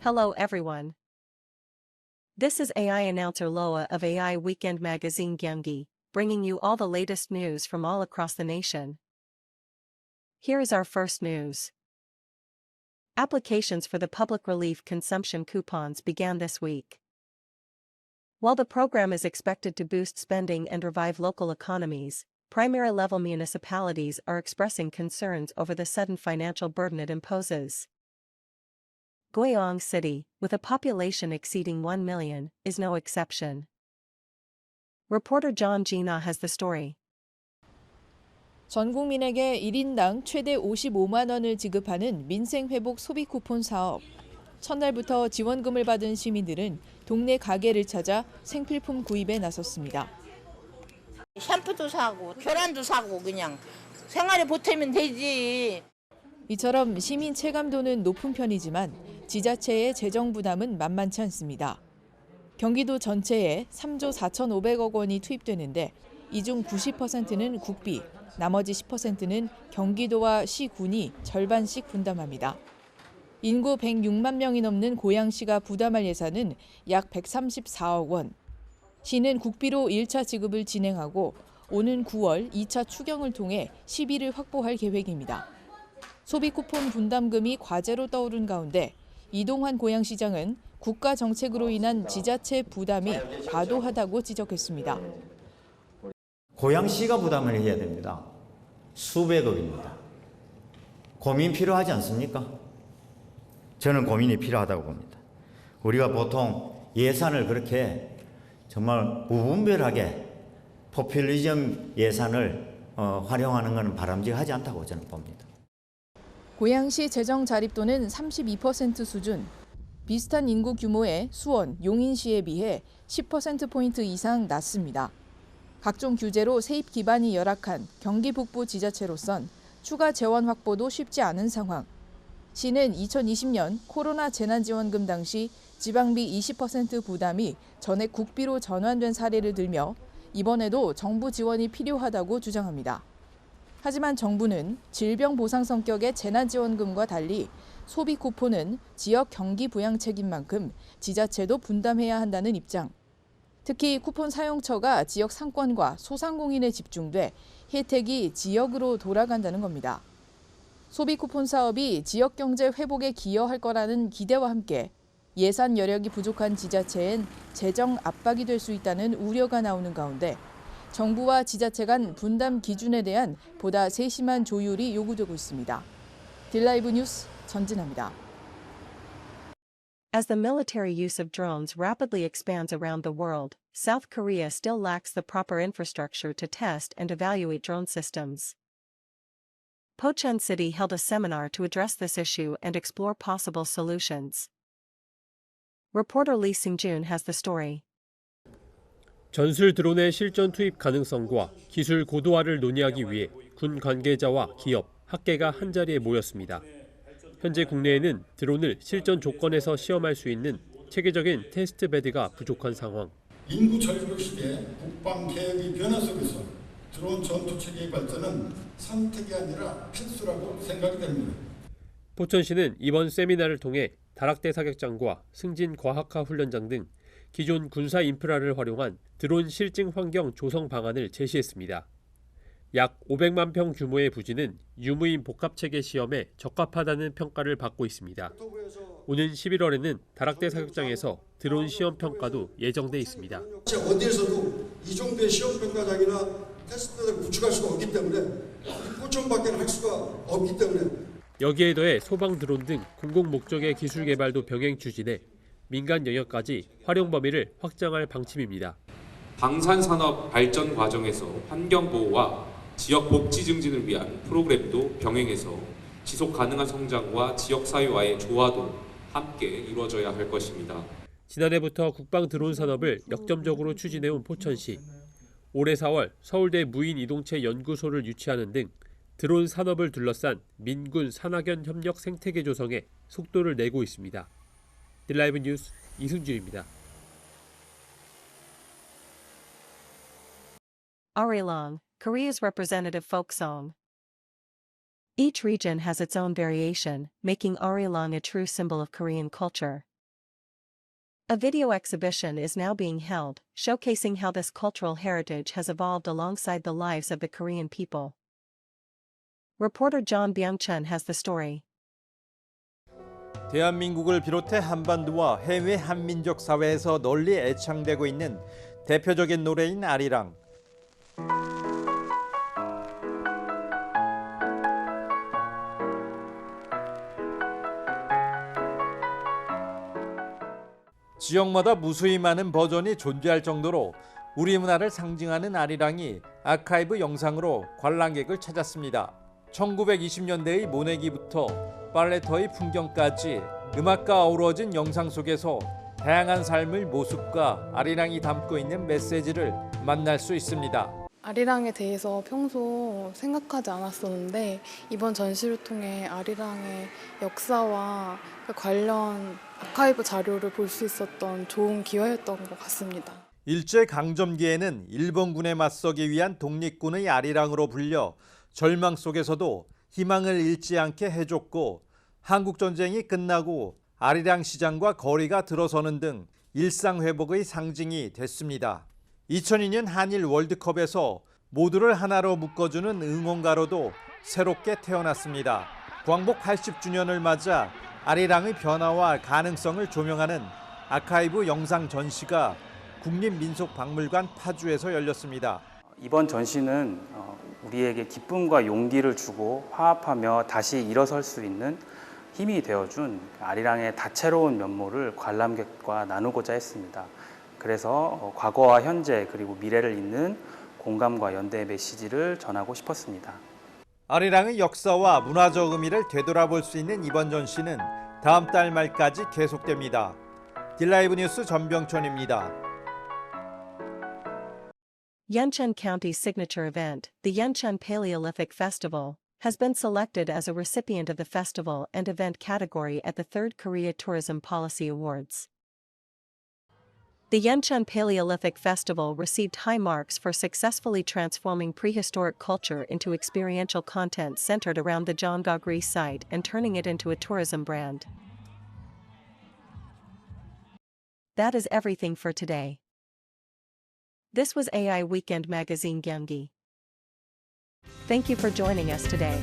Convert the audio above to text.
Hello everyone. This is AI announcer Loa of AI Weekend Magazine Gyeonggi, bringing you all the latest news from all across the nation. Here is our first news. Applications for the Public Relief Consumption Coupons began this week. While the program is expected to boost spending and revive local economies, primary-level municipalities are expressing concerns over the sudden financial burden it imposes. Goyang City, with a population exceeding 1 million, is no exception. Reporter John Gina has the story. 전 국민에게 1인당 최대 55만 원을 지급하는 민생회복 소비 쿠폰 사업. 첫날부터 지원금을 받은 시민들은 동네 가게를 찾아 생필품 구입에 나섰습니다. 샴푸도 사고 계란도 사고 그냥 생활에 보태면 되지. 이처럼 시민 체감도는 높은 편이지만 지자체의 재정 부담은 만만치 않습니다. 경기도 전체에 3조 4,500억 원이 투입되는데 이 중 90%는 국비, 나머지 10%는 경기도와 시군이 절반씩 분담합니다. 인구 106만 명이 넘는 고양시가 부담할 예산은 약 134억 원. 시는 국비로 1차 지급을 진행하고 오는 9월 2차 추경을 통해 시비를 확보할 계획입니다. 소비 쿠폰 분담금이 과제로 떠오른 가운데 이동환 고양시장은 국가 정책으로 인한 지자체 부담이 과도하다고 지적했습니다. 고양시가 부담을 해야 됩니다. 수백억입니다. 고민 필요하지 않습니까? 저는 고민이 필요하다고 봅니다. 우리가 보통 예산을 그렇게 정말 무분별하게 포퓰리즘 예산을 활용하는 것은 바람직하지 않다고 저는 봅니다. 고양시 재정 자립도는 32% 수준, 비슷한 인구 규모의 수원, 용인시에 비해 10%포인트 이상 낮습니다. 각종 규제로 세입 기반이 열악한 경기 북부 지자체로선 추가 재원 확보도 쉽지 않은 상황. 시는 2020년 코로나 재난지원금 당시 지방비 20% 부담이 전액 국비로 전환된 사례를 들며 이번에도 정부 지원이 필요하다고 주장합니다. 하지만 정부는 질병 보상 성격의 재난지원금과 달리 소비 쿠폰은 지역 경기 부양 책임 만큼 지자체도 분담해야 한다는 입장. 특히 쿠폰 사용처가 지역 상권과 소상공인에 집중돼 혜택이 지역으로 돌아간다는 겁니다. 소비 쿠폰 사업이 지역 경제 회복에 기여할 거라는 기대와 함께 예산 여력이 부족한 지자체엔 재정 압박이 될 수 있다는 우려가 나오는 가운데 정부와 지자체 간 분담 기준에 대한 보다 세심한 조율이 요구되고 있습니다. 딜라이브 뉴스 전진합니다. As the military use of drones rapidly expands around the world, South Korea still lacks the proper infrastructure to test and evaluate drone systems. Pocheon City held a seminar to address this issue and explore possible solutions. Reporter Lee Seung-jun has the story. 전술 드론의 실전 투입 가능성과 기술 고도화를 논의하기 위해 군 관계자와 기업, 학계가 한자리에 모였습니다. 현재 국내에는 드론을 실전 조건에서 시험할 수 있는 체계적인 테스트 베드가 부족한 상황. 인구 절벽 시대에 국방 계획의 변화 속에서 드론 전투 체계의 발전은 선택이 아니라 필수라고 생각이 됩니다. 포천시는 이번 세미나를 통해 다락대 사격장과 승진 과학화 훈련장 등 기존 군사 인프라를 활용한 드론 실증 환경 조성 방안을 제시했습니다. 약 500만 평 규모의 부지는 유무인 복합체계 시험에 적합하다는 평가를 받고 있습니다. 오는 11월에는 다락대 사격장에서 드론 시험 평가도 예정돼 있습니다. 어디에서도 이 정도의 시험 평가장이나 테스트를 구축할 수가 없기 때문에 포천밖에 할 수가 없기 때문에 여기에 더해 소방 드론 등 공공 목적의 기술 개발도 병행 추진해 민간 영역까지 활용 범위를 확장할 방침입니다. 방산산업 발전 과정에서 환경보호와 지역 복지 증진을 위한 프로그램도 병행해서 지속 가능한 성장과 지역사회와의 조화도 함께 이루어져야 할 것입니다. 지난해부터 국방 드론 산업을 역점적으로 추진해온 포천시. 올해 4월 서울대 무인이동체 연구소를 유치하는 등 드론 산업을 둘러싼 민군 산학연 협력 생태계 조성에 속도를 내고 있습니다. 딜라이브 뉴스 이순주입니다. Arirang, Korea's representative folk song. Each region has its own variation, making Arirang a true symbol of Korean culture. A video exhibition is now being held, showcasing how this cultural heritage has evolved alongside the lives of the Korean people. Reporter John Byung-chun has the story. 대한민국을 비롯해 한반도와 해외 한민족 사회에서 널리 애창되고 있는 대표적인 노래인 아리랑. 지역마다 무수히 많은 버전이 존재할 정도로 우리 문화를 상징하는 아리랑이 아카이브 영상으로 관람객을 찾았습니다. 1920년대의 모내기부터 발레터의 풍경까지 음악과 어우러진 영상 속에서 다양한 삶의 모습과 아리랑이 담고 있는 메시지를 만날 수 있습니다. 아리랑에 대해서 평소 생각하지 않았었는데 이번 전시를 통해 아리랑의 역사와 관련 아카이브 자료를 볼 수 있었던 좋은 기회였던 것 같습니다. 일제강점기에는 일본군에 맞서기 위한 독립군의 아리랑으로 불려 절망 속에서도 희망을 잃지 않게 해줬고 한국전쟁이 끝나고 아리랑 시장과 거리가 들어서는 등 일상회복의 상징이 됐습니다. 2002년 한일 월드컵에서 모두를 하나로 묶어주는 응원가로도 새롭게 태어났습니다. 광복 80주년을 맞아 아리랑의 변화와 가능성을 조명하는 아카이브 영상 전시가 국립민속박물관 파주에서 열렸습니다. 이번 전시는 우리에게 기쁨과 용기를 주고 화합하며 다시 일어설 수 있는 힘이 되어준 아리랑의 다채로운 면모를 관람객과 나누고자 했습니다. 그래서 과거와 현재 그리고 미래를 잇는 공감과 연대의 메시지를 전하고 싶었습니다. 아리랑의 역사와 문화적 의미를 되돌아볼 수 있는 이번 전시는 다음 달 말까지 계속됩니다. 딜라이브 뉴스 전병천입니다. Yeoncheon County's signature event, the Yeoncheon Paleolithic Festival, has been selected as a recipient of the festival and event category at the 3rd Korea Tourism Policy Awards. The Yeoncheon Paleolithic Festival received high marks for successfully transforming prehistoric culture into experiential content centered around the Jeongagri site and turning it into a tourism brand. That is everything for today. This was AI Weekend Magazine Gyeonggi. Thank you for joining us today.